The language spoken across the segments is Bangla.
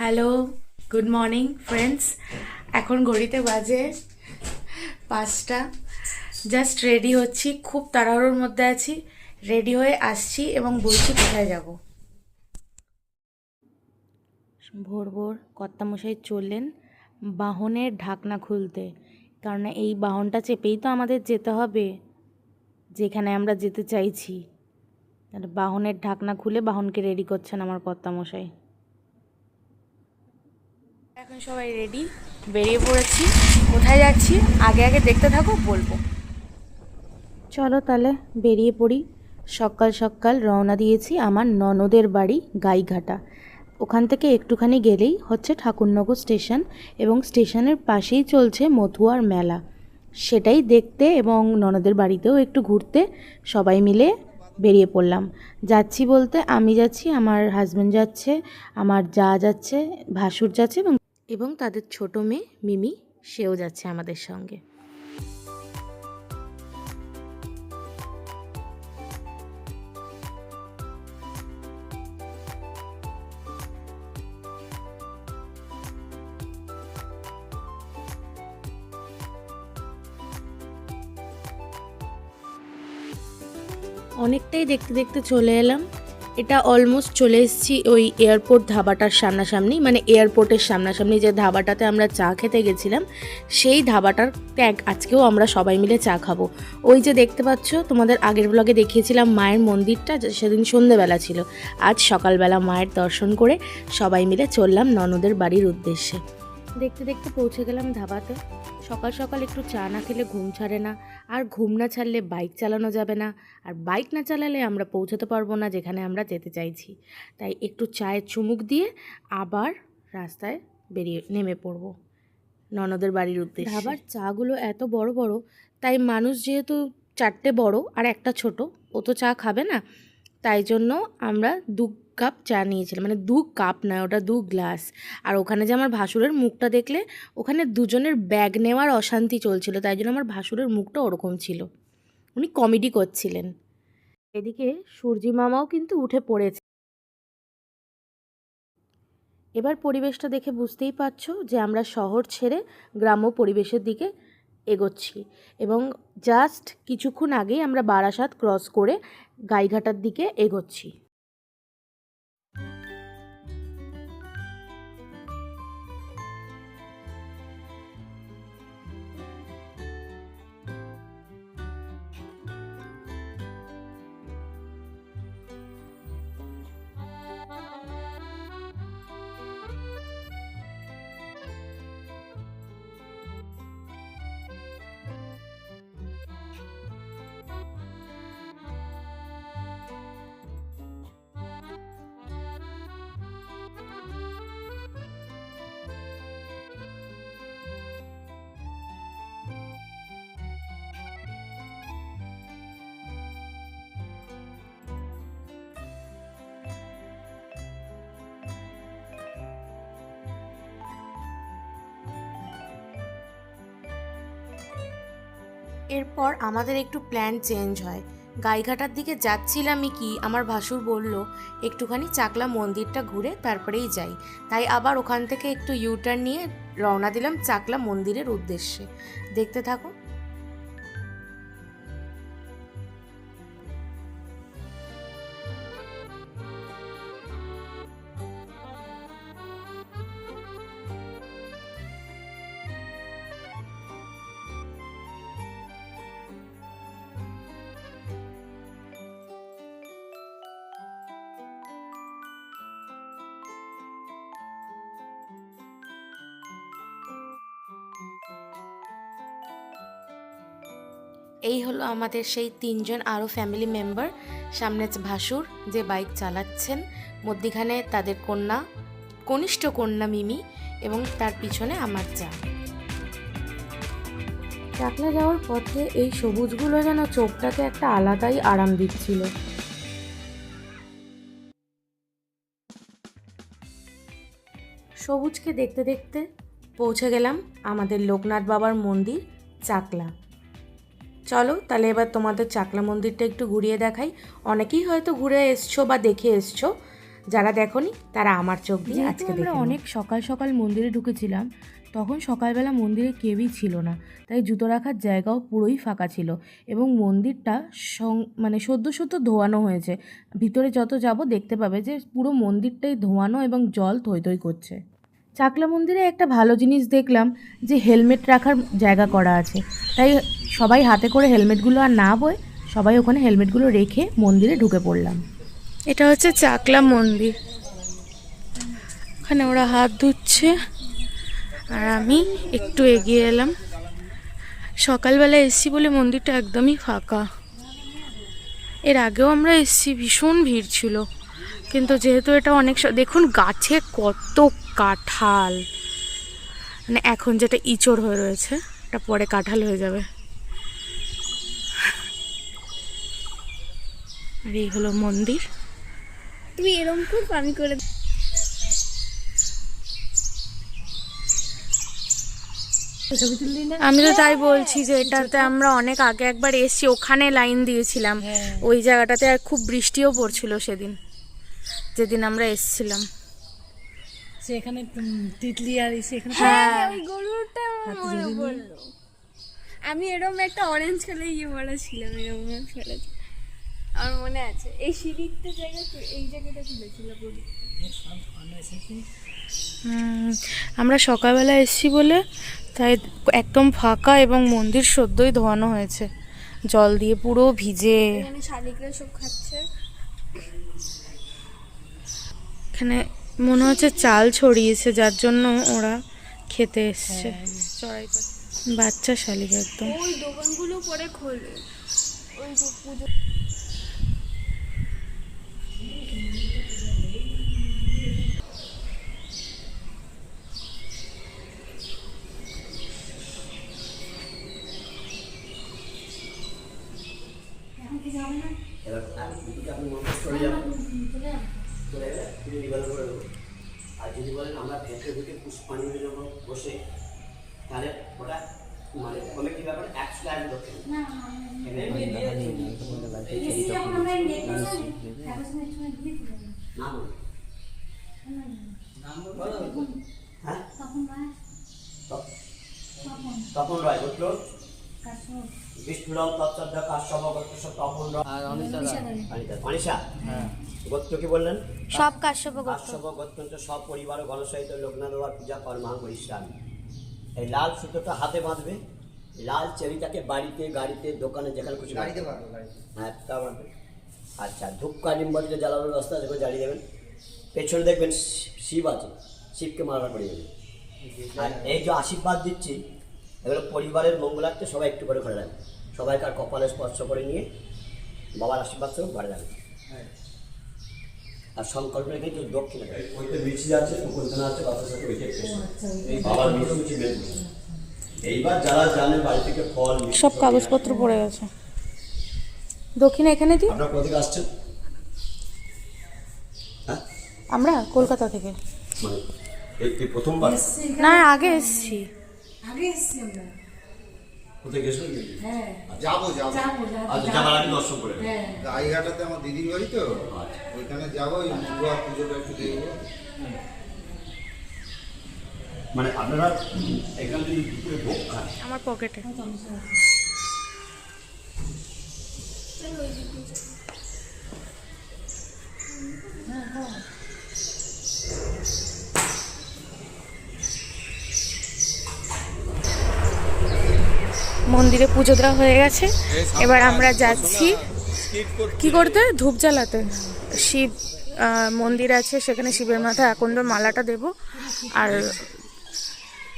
Hello, good morning friends. এখন ঘড়িতে বাজে 5টা। জাস্ট রেডি হচ্ছি, খুব তাড়াহুড়োর মধ্যে আছি। রেডি হয়ে আসছি এবং বলছি কোথায় যাব। ভোর ভোর কর্তামশাই চললেন বাহনের ঢাকনা খুলতে, কারণ এই বাহনটা চেপেই তো আমাদের যেতে হবে যেখানে আমরা যেতে চাইছি। তাহলে বাহনের ঢাকনা খুলে বাহনকে রেডি করছেন আমার কর্তামশাই। এখন সবাই রেডি, বেরিয়ে পড়েছি। কোথায় যাচ্ছি আগে আগে দেখতে থাকো, বলবো। চলো তাহলে বেরিয়ে পড়ি। সকাল সকাল রওনা দিয়েছি আমার ননদের বাড়ি গাইঘাটা। ওখান থেকে একটুখানি গেলেই হচ্ছে ঠাকুরনগর স্টেশন, এবং স্টেশনের পাশেই চলছে মথুয়ার মেলা। সেটাই দেখতে এবং ননদের বাড়িতেও একটু ঘুরতে সবাই মিলে বেরিয়ে পড়লাম। যাচ্ছি বলতে আমি যাচ্ছি, আমার হাজব্যান্ড যাচ্ছে, আমার যা যাচ্ছে, ভাসুর যাচ্ছে, এবং তাদের ছোট মেয়ে মিমি, সেও যাচ্ছে আমাদের সঙ্গে। অনেকটাই দেখতে দেখতে চলে এলাম। এটা অলমোস্ট চলে এসেছি ওই এয়ারপোর্ট ধাবাটার সামনাসামনি, মানে এয়ারপোর্টের সামনাসামনি যে ধাবাটাতে আমরা চা খেতে গেছিলাম, সেই ধাবাটার আজকেও আমরা সবাই মিলে চা খাবো। ওই যে দেখতে পাচ্ছ, তোমাদের আগের ব্লগে দেখিয়েছিলাম মায়ের মন্দিরটা, সেদিন সন্ধেবেলা ছিল। আজ সকালবেলা মায়ের দর্শন করে সবাই মিলে চললাম ননদের বাড়ির উদ্দেশ্যে। দেখতে দেখতে পৌঁছে গেলাম ধাবাতে। সকাল সকাল একটু চা না খেলে ঘুম ছাড়ে না, আর ঘুম না ছাড়লে বাইক চালানো যাবে না, আর বাইক না চালালে আমরা পৌঁছাতে পারবো না যেখানে আমরা যেতে চাইছি। তাই একটু চায়ের চুমুক দিয়ে আবার রাস্তায় নেমে পড়ব ননদের বাড়ির উদ্দেশ্যে। ধাবার চাগুলো এত বড় বড়, তাই মানুষ যেহেতু 4টে বড় আর একটা ছোট, ও তো চা খাবে না, তাই জন্য আমরা 2 কাপ চা নিয়েছিলাম। মানে 2 কাপ নয়, ওটা 2 গ্লাস। আর ওখানে যে আমার ভাসুরের মুখটা দেখলে, ওখানে দুজনের ব্যাগ নেওয়ার অশান্তি চলছিল, তাই জন্য আমার ভাসুরের মুখটা ওরকম ছিল, উনি কমেডি করছিলেন। এদিকে সূর্যি মামাও কিন্তু উঠে পড়েছে। এবার পরিবেশটা দেখে বুঝতেই পারছো যে আমরা শহর ছেড়ে গ্রাম্য পরিবেশের দিকে এগোচ্ছি, এবং জাস্ট কিছুক্ষণ আগেই আমরা বারাসাত ক্রস করে গাইঘাটার দিকে এগোচ্ছি। এরপর আমাদের একটু প্ল্যান চেঞ্জ হয়। গাইঘাটার দিকে যাচ্ছিলামই কি আমার ভাসুর বলল একটুখানি চাকলা মন্দিরটা ঘুরে তারপরেই যাই। তাই আবার ওখান থেকে একটু ইউটার্ন নিয়ে রওনা দিলাম চাকলা মন্দিরের উদ্দেশ্যে। দেখতে থাকো। এই হলো আমাদের সেই 3জন আরও ফ্যামিলি মেম্বার। সামনে ভাসুর যে বাইক চালাচ্ছেন, মধ্যিখানে তাদের কন্যা, কনিষ্ঠ কন্যা মিমি, এবং তার পিছনে আমার চা। চাকলা যাওয়ার পথে এই সবুজগুলো যেন চোখটাকে একটা আলাদাই আরাম দিচ্ছিল। সবুজকে দেখতে দেখতে পৌঁছে গেলাম আমাদের লোকনাথ বাবার মন্দির চাকলা। চলো তাহলে এবার তোমাদের চাকলা মন্দিরটা একটু ঘুরিয়ে দেখাই। অনেকেই হয়তো ঘুরে এসছো বা দেখে এসছো, যারা দেখোনি তারা আমার চোখ দিয়ে আজকে দেখে। আমরা অনেক সকাল সকাল মন্দিরে ঢুকেছিলাম, তখন সকালবেলা মন্দিরে কেউই ছিল না, তাই জুতো রাখার জায়গাও পুরোই ফাঁকা ছিল এবং মন্দিরটা মানে সদ্য ধোয়ানো হয়েছে। ভিতরে যত যাব দেখতে পাবে যে পুরো মন্দিরটাই ধোয়ানো এবং জল থই থই করছে। চাকলা মন্দিরে একটা ভালো জিনিস দেখলাম যে হেলমেট রাখার জায়গা করা আছে, তাই সবাই হাতে করে হেলমেটগুলো আর না বয়ে সবাই ওখানে হেলমেটগুলো রেখে মন্দিরে ঢুকে পড়লাম। এটা হচ্ছে চাকলা মন্দির, ওখানে ওরা হাত ধুচ্ছে আর আমি একটু এগিয়ে এলাম। সকালবেলা এসছি বলে মন্দিরটা একদমই ফাঁকা। এর আগেও আমরা এসছি, ভীষণ ভিড় ছিল, কিন্তু যেহেতু এটা অনেক দেখুন গাছে কত কাঁঠাল, মানে এখন যেটা ইঁচড় হয়ে রয়েছে এটা পরে কাঁঠাল হয়ে যাবে। আর এই হলো মন্দির। তুমি এরকম খুব আমি করে আমি তো তাই বলছি যে এটাতে আমরা অনেক আগে একবার এসছি, ওখানে লাইন দিয়েছিলাম ওই জায়গাটাতে, আর খুব বৃষ্টিও পড়ছিল সেদিন যেদিন আমরা এসছিলাম। সেখানে তিতলি আর সেখানে ওই গরুটা মনে পড়লো। আমি এরকম একটা অরেঞ্জ কালার পরা ছিলাম, এরকম ফেলে আমার মনে আছে। এই সিঁড়িতে জায়গা, এই জায়গাটা তুলেছিল গরু। আমরা সকালবেলা এসছি বলে তাই একদম ফাঁকা এবং মন্দির সদ্যই ধোয়ানো হয়েছে, জল দিয়ে পুরো ভিজে। এখানে শালিকরা সব খাচ্ছে। এখানে মনে হচ্ছে চাল ছড়িয়েছে যার জন্য ওরা খেতে এসছে। চড়াই বাচ্চা শালিক একদম। ওই দোকানগুলো পরে খোলে, ওই পুজো। আর যদি বলেন আমরা ভেতরে ঢুকে পুষ্পানি বসে, তাহলে ওটা মানে অনেক কি ব্যাপার একশো টাকা ধরতে তপন রায় গোত্র, বিষ্ণুরাম তত্ত্ব কাশ্যপ গোত্র সব তপন রায়। অনিশা গোত্র কি বললেন? সব কাশ্যপ গোত্র সব পরিবার ও গণসহিত লোকনাথ বাবার পূজা কর্মা করিষ্যামি। এই লাল সুতোটা হাতে বাঁধবে, লাল চেরিটাকে বাড়িতে গাড়িতে দোকানে যেখানে খুশি হ্যাঁ তা বাঁধবে। আচ্ছা ধূপকাঠি নিম্বদিতে জ্বালানোর ব্যবস্থা আছে, জ্বালিয়ে দেবেন। পেছনে দেখবেন শিব আছে, শিবকে মালা করে দেবেন। আর এই যে আশীর্বাদ দিচ্ছি এগুলো পরিবারের মঙ্গলার্থে সবাই একটু করে ঘরে রাখবে, সবাইকার কপালে স্পর্শ করে নিয়ে বাবার আশীর্বাদ সব ঘরে রাখবে। আর সংকল্প রেখে কেউ দক্ষিণে ওইটা মিছি আছে, মুকুলদানা আছে, বাতাস সাথে ওইটা এই বাবার মিছি বের করছে। এইবার যারা জানে বাড়ি থেকে ফল সব কাগজপত্র পড়ে গেছে। দক্ষিণে এখানে দিই। আপনারা কোথা থেকে আসছেন? হ্যাঁ আমরা কলকাতা থেকে। মানে এই প্রথমবার? না আগে এসেছি। আমরা কোথায় গেছিলেন? হ্যাঁ যাবো আচ্ছা যাবার আগে দর্শন করে গাইঘাটাতে আমার দিদির বাড়ি তো, ওইখানে যাবো, ওই দুর্গা পুজোটা একটু দেখবো। মানে আপনারা এখানে যদি দুপুরে ভোগ খান? আমার পকেটে। মন্দিরে পুজো দেওয়া হয়ে গেছে, এবার আমরা যাচ্ছি কি করতে, ধূপ জ্বালাতে। শিব মন্দির আছে, সেখানে শিবের মাথায় আকন্দের মালাটা দেব আর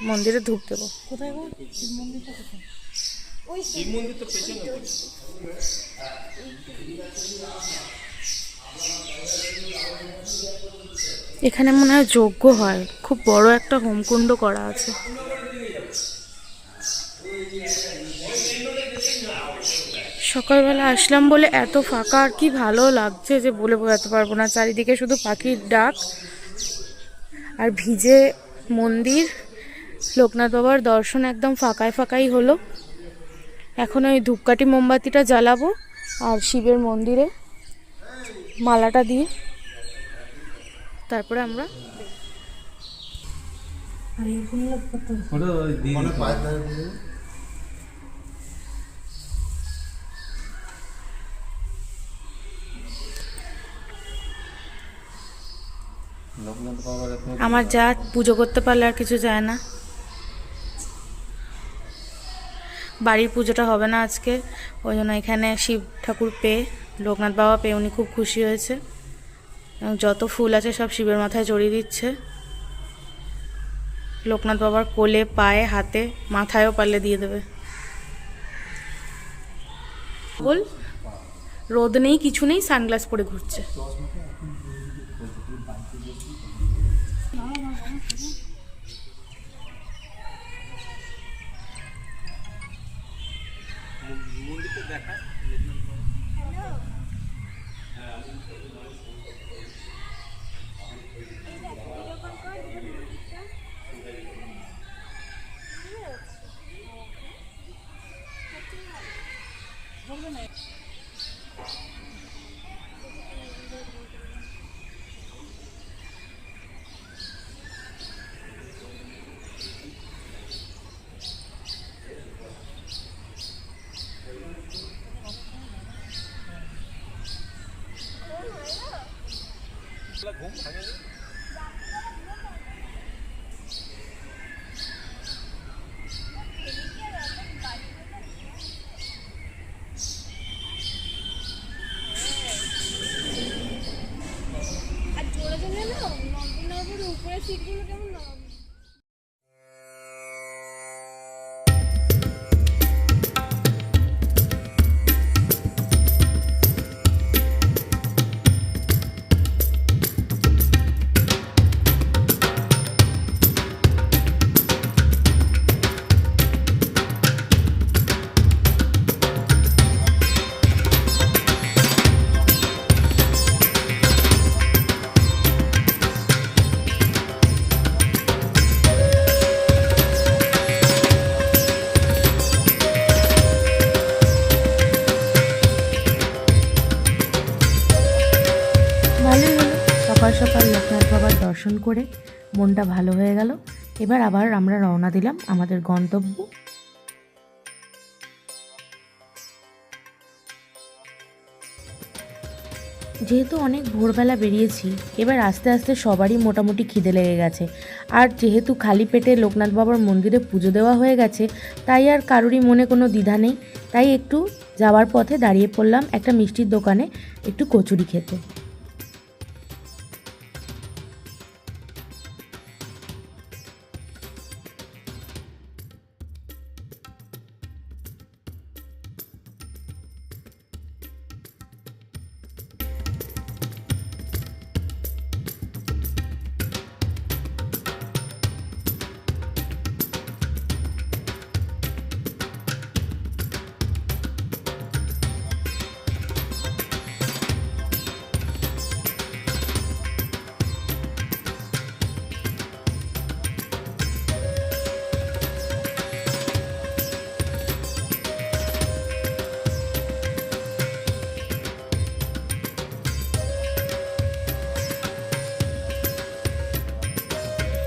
মন্দিরে ধূপ দেবো। কোথায় শিব মন্দির? তো পেছনে। এখানে মনে হয় যজ্ঞ হয়, খুব বড় একটা হোমকুণ্ড করা আছে। সকালবেলা আসলাম বলে এত ফাঁকা, আর কি ভালো লাগছে যে বলে বোঝাতে পারবো না। চারিদিকে শুধু পাখির ডাক আর ভিজে মন্দির। লোকনাথ বাবার দর্শন একদম ফাঁকায় ফাঁকাই হলো। এখন ওই ধূপকাঠি মোমবাতিটা জ্বালাবো আর শিবের মন্দিরে মালাটা দিয়ে তারপরে আমরা আর এরকম কত ওখানে পায়ের ধারে দিয়ে দেবো। আমার যা পুজো করতে পারলে আর কিছু যায় না। বাড়ির পুজোটা হবে না আজকে, ওই জন্য এখানে শিব ঠাকুর পেয়ে, লোকনাথ বাবা পেয়ে উনি খুব খুশি হয়েছে এবং যত ফুল আছে সব শিবের মাথায় জড়িয়ে দিচ্ছে। লোকনাথ বাবার কোলে, পায়ে, হাতে, মাথায়ও পারলে দিয়ে দেবে। বল, রোদ নেই, কিছু নেই, সানগ্লাস পরে ঘুরছে। আর জোরে জোরে না নবীনগরের উপরে সিটগুলো কেমন নরম। ভালোই হলো, সকাল সকাল লোকনাথ বাবার দর্শন করে মনটা ভালো হয়ে গেল। এবার আবার আমরা রওনা দিলাম আমাদের গন্তব্য। যেহেতু অনেক ভোরবেলা বেরিয়েছি, এবার আস্তে আস্তে সবারই মোটামুটি খিদে লেগে গেছে। আর যেহেতু খালি পেটে লোকনাথ বাবার মন্দিরে পুজো দেওয়া হয়ে গেছে, তাই আর কারোরই মনে কোনো দ্বিধা নেই। তাই একটু যাওয়ার পথে দাঁড়িয়ে পড়লাম একটা মিষ্টির দোকানে একটু কচুরি খেতে।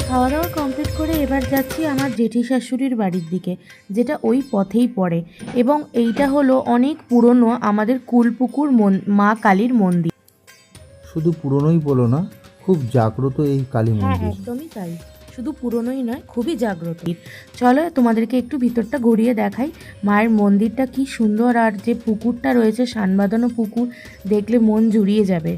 খাওয়া দাওয়া কমপ্লিট করে এবার যাচ্ছি আমার জেঠি শাশুড়ির বাড়ির দিকে, যেটা ওই পথেই পড়ে। এবং এইটা হলো অনেক পুরনো আমাদের কুলপুকুর মা কালীর মন্দির। শুধু পুরনোই বলো না, খুব জাগ্রত এই কালী হ্যাঁ, মন্দির। একদমই তাই, শুধু পুরনোই নয়, খুবই জাগ্রত। চলো তোমাদেরকে একটু ভিতরটা ঘুরিয়ে দেখাই। মায়ের মন্দিরটা কি সুন্দর, আর যে পুকুরটা রয়েছে, সান বাঁধানো পুকুর, দেখলে মন জুড়িয়ে যাবে।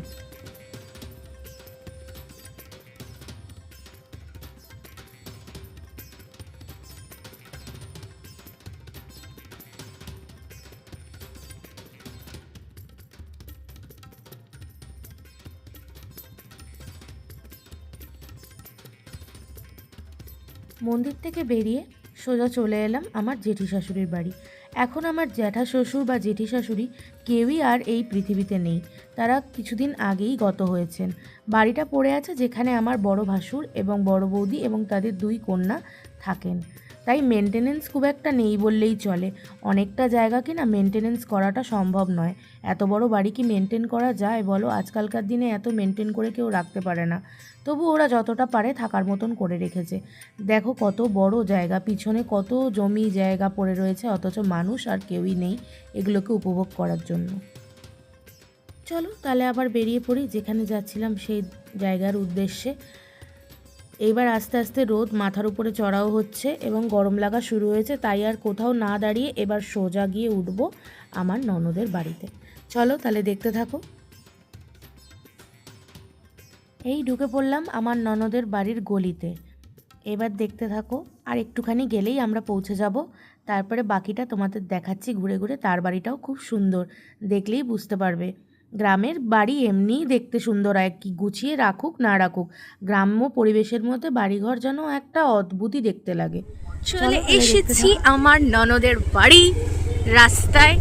মন্দির থেকে বেরিয়ে সোজা চলে এলাম আমার জেঠি শাশুড়ির বাড়ি। এখন আমার জ্যাঠা শ্বশুর বা জেঠি শাশুড়ি কেউই আর এই পৃথিবীতে নেই, তারা কিছুদিন আগেই গত হয়েছেন। বাড়িটা পড়ে আছে যেখানে আমার বড় ভাসুর এবং বড় বৌদি এবং তাদের 2 কন্যা থাকেন। তাই মেনটেনেন্স খুব একটা নেই বললেই চলে। অনেকটা জায়গা কি না মেনটেনেন্স করাটা সম্ভব নয়। এত বড় বাড়ি কি মেনটেন করা যায় বলো? আজকালকার দিনে এত মেনটেন করে কেউ রাখতে পারে না। তবু ওরা যতটা পারে থাকার মতন করে রেখেছে। দেখো কত বড় জায়গা, পিছনে কত জমি জায়গা পড়ে রয়েছে, অথচ মানুষ আর কেউই নেই এগুলোকে উপভোগ করার জন্য। চলো তাহলে আবার বেরিয়ে পড়ি যেখানে যাচ্ছিলাম সেই জায়গার উদ্দেশ্যে। এইবার আস্তে আস্তে রোদ মাথার উপরে চড়াও হচ্ছে এবং গরম লাগা শুরু হয়েছে, তাই আর কোথাও না দাঁড়িয়ে এবার সোজা গিয়ে উঠবো আমার ননদের বাড়িতে। চলো তাহলে দেখতে থাকো। এই ঢুকে পড়লাম আমার ননদের বাড়ির গলিতে। এবার দেখতে থাকো, আর একটুখানি গেলেই আমরা পৌঁছে যাব। তারপরে বাকিটা তোমাদের দেখাচ্ছি ঘুরে ঘুরে। তার বাড়িটাও খুব সুন্দর, দেখলেই বুঝতে পারবে। গ্রামের বাড়ি এমনিই দেখতে সুন্দর হয়, কি গুছিয়ে রাখুক না রাখুক, গ্রাম্য পরিবেশের মধ্যে বাড়িঘর যেন একটা অদ্ভুতই দেখতে লাগে। চলে এসেছি আমার ননদের বাড়ি। রাস্তায়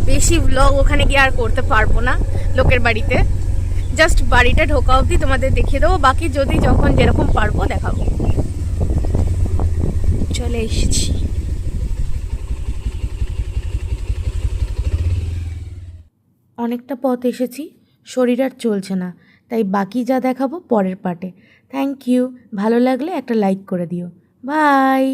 বেশি ব্লগ ওখানে গিয়ে আর করতে পারবো না লোকের বাড়িতে, জাস্ট বাড়িটা ঢোকা অবধি তোমাদের দেখিয়ে দেবো, বাকি যদি যখন যেরকম পারবো দেখাবো। চলে এসেছি। অনেকটা পথ এসেছি, শরীর আর চলছে না, তাই বাকি যা দেখাবো পরের পার্টে। থ্যাংক ইউ, ভালো লাগলে একটা লাইক করে দিও। বাই।